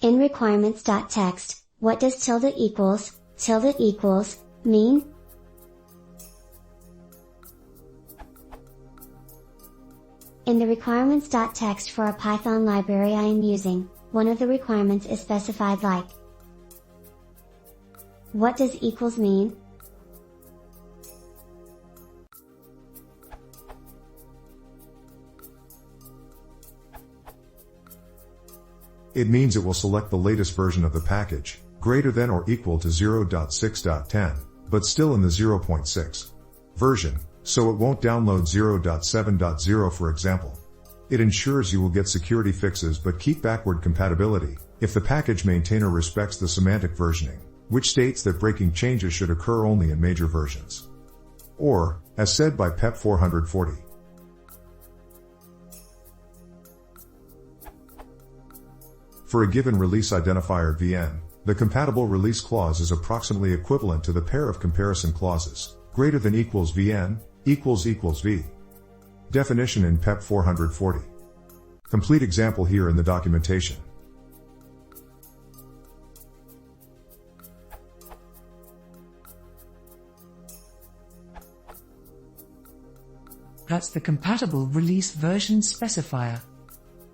In requirements.txt, what does tilde equals mean? In the requirements.txt for a Python library I am using, one of the requirements is specified like. What does equals mean? It means it will select the latest version of the package, greater than or equal to 0.6.10, but still in the 0.6 version, so it won't download 0.7.0 for example. It ensures you will get security fixes but keep backward compatibility, if the package maintainer respects the semantic versioning, which states that breaking changes should occur only in major versions. Or, as said by PEP 440. For a given release identifier VN, the compatible release clause is approximately equivalent to the pair of comparison clauses, greater than equals VN, equals V. Definition in PEP 440. Complete example here in the documentation. That's the compatible release version specifier.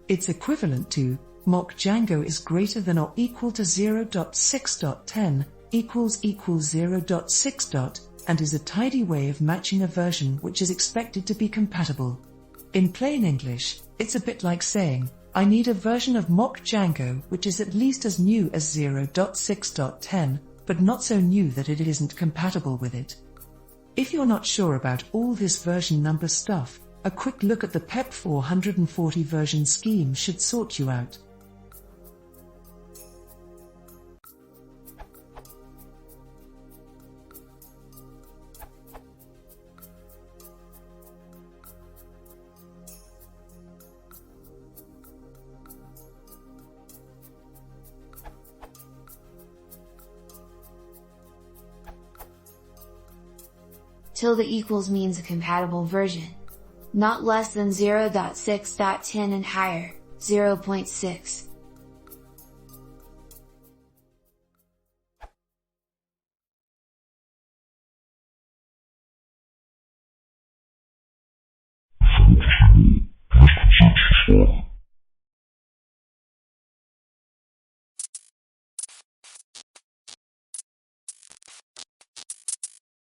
It's equivalent to mock Django is greater than or equal to 0.6.10 equals 0.6. And is a tidy way of matching a version which is expected to be compatible. In plain English, it's a bit like saying, I need a version of mock Django which is at least as new as 0.6.10, but not so new that it isn't compatible with it. If you're not sure about all this version number stuff, a quick look at the PEP 440 version scheme should sort you out. Tilde equals means a compatible version. Not less than 0.6.10 and higher, 0.6.